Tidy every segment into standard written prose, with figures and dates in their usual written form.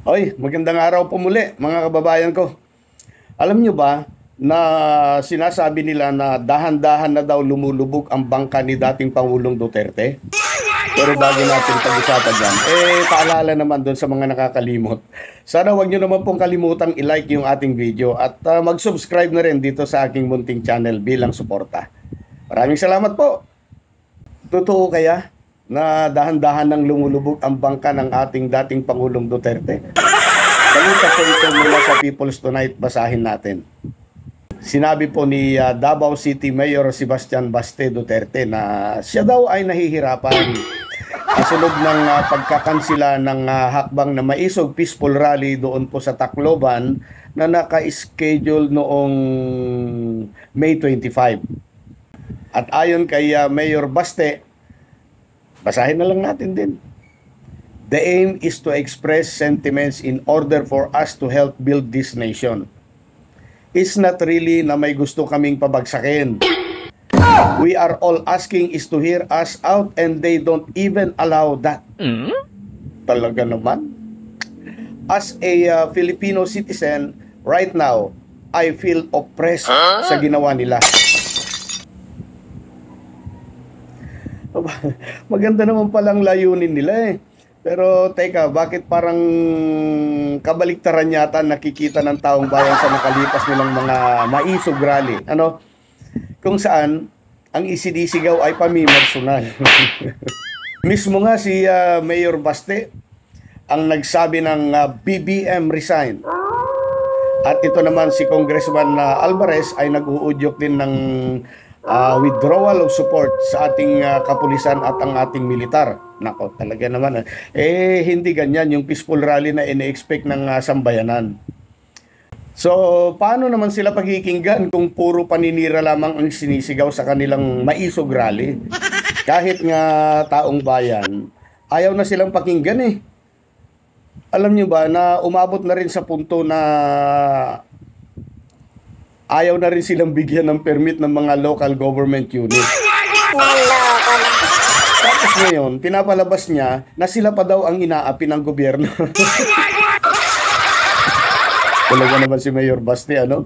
Oy, magandang araw po muli mga kababayan ko. Alam nyo ba na sinasabi nila na dahan-dahan na daw lumulubog ang bangka ni dating Pangulong Duterte? Pero bago natin pag-usapan yan, paalala naman doon sa mga nakakalimot. Sana wag nyo naman pong kalimutang i-like yung ating video at mag-subscribe na rin dito sa aking munting channel bilang suporta. Maraming salamat po. Totoo kaya na dahan-dahan nang lumulubog ang bangka ng ating dating Pangulong Duterte? Balita po ito mula sa People's Tonight, basahin natin. Sinabi po ni Davao City Mayor Sebastian Baste Duterte na siya daw ay nahihirapan kasunod ng pagkakansila ng hakbang na maisog peaceful rally doon po sa Tacloban na naka-schedule noong May 25. At ayon kay Mayor Baste, basahin na lang natin din. The aim is to express sentiments in order for us to help build this nation. It's not really na may gusto kaming pabagsakin. We are all asking is to hear us out and they don't even allow that. Talaga naman. As a Filipino citizen, right now, I feel oppressed sa ginawa nila. Maganda naman palang layunin nila eh. Pero teka, bakit parang kabaliktaran yata nakikita ng taong bayan sa nakalipas nilang mga maisog rally? Ano? Kung saan, ang isinisigaw ay pamimersyonal. Mismo nga si Mayor Baste ang nagsabi ng BBM resign. At ito naman si Congressman Alvarez ay nag-uudyok din ng withdrawal of support sa ating kapulisan at ang ating militar. Nako, talaga naman. Hindi ganyan yung peaceful rally na ine-expect ng sambayanan. So, paano naman sila pakikinggan kung puro paninira lamang ang sinisigaw sa kanilang maisog rally? Kahit nga taong bayan, ayaw na silang pakinggan eh. Alam nyo ba na umabot na rin sa punto na ayaw na rin silang bigyan ng permit ng mga local government unit. Tapos ngayon, pinapalabas niya na sila pa daw ang inaapi ng gobyerno. Talaga naman si Mayor Baste, ano?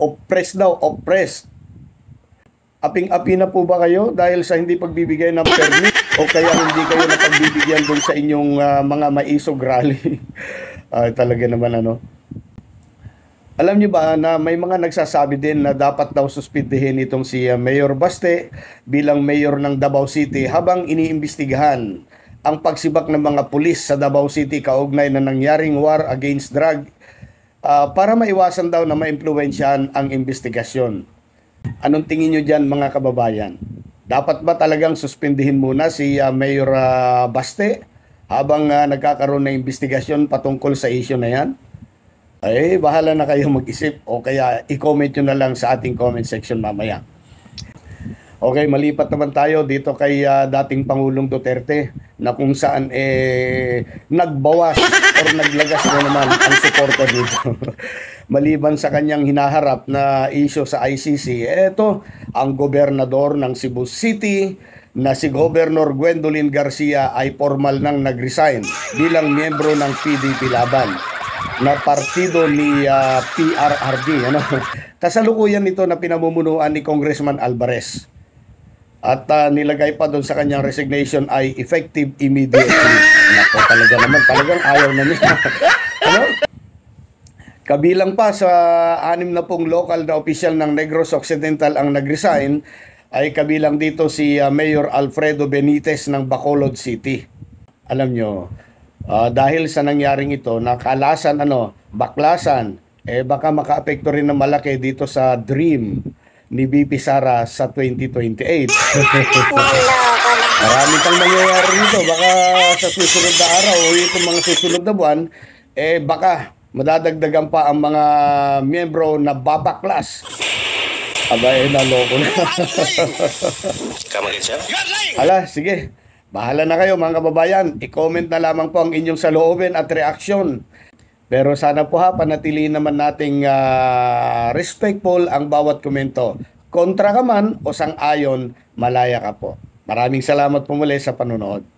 Oppressed daw, oppressed. Aping-api na po ba kayo dahil sa hindi pagbibigay ng permit? O kaya hindi kayo napagbibigyan doon sa inyong mga maisog rally? Talaga naman, ano? Alam niyo ba na may mga nagsasabi din na dapat daw suspindihin itong si Mayor Baste bilang mayor ng Davao City habang iniimbestigahan ang pagsibak ng mga pulis sa Davao City kaugnay na nangyaring war against drug para maiwasan daw na maimpluwensyahan ang investigasyon. Anong tingin niyo dyan mga kababayan? Dapat ba talagang suspindihin muna si Mayor Baste habang nagkakaroon ng investigasyon patungkol sa issue na yan? Bahala na kayo mag-isip o kaya i-comment nyo na lang sa ating comment section mamaya. Okay, malipat naman tayo dito kay dating Pangulong Duterte na kung saan nagbawas or naglagas na naman ang suporta dito. Maliban sa kanyang hinaharap na issue sa ICC, eto ang gobernador ng Cebu City na si Governor Gwendolyn Garcia ay formal nang nag-resign bilang miyembro ng PDP Laban na partido ni PRRD. Ano? Kasalukuyan ito na pinamumunuan ni Congressman Alvarez. At nilagay pa doon sa kanyang resignation ay effective immediately. Nako, talaga naman, talagang ayaw na niya. Ano? Kabilang pa sa 60 local na opisyal ng Negros Occidental ang nag-resign, ay kabilang dito si Mayor Alfredo Benitez ng Bacolod City. Alam nyo, dahil sa nangyaring ito, nakalasan, baklasan, baka makaapekto rin ng malaki dito sa dream ni BP Sara sa 2028. Marami pang mangyayari nito. Baka sa susunod na araw o itong mga susunod na buwan, baka madadagdagan pa ang mga miyembro na babaklas. Naloko na. Hala, sige. Bahala na kayo mga kababayan. I-comment na lamang po ang inyong saloobin at reaksyon. Pero sana po panatilihin naman nating respectful ang bawat komento. Kontra ka man o sang-ayon, malaya ka po. Maraming salamat po muli sa panonood.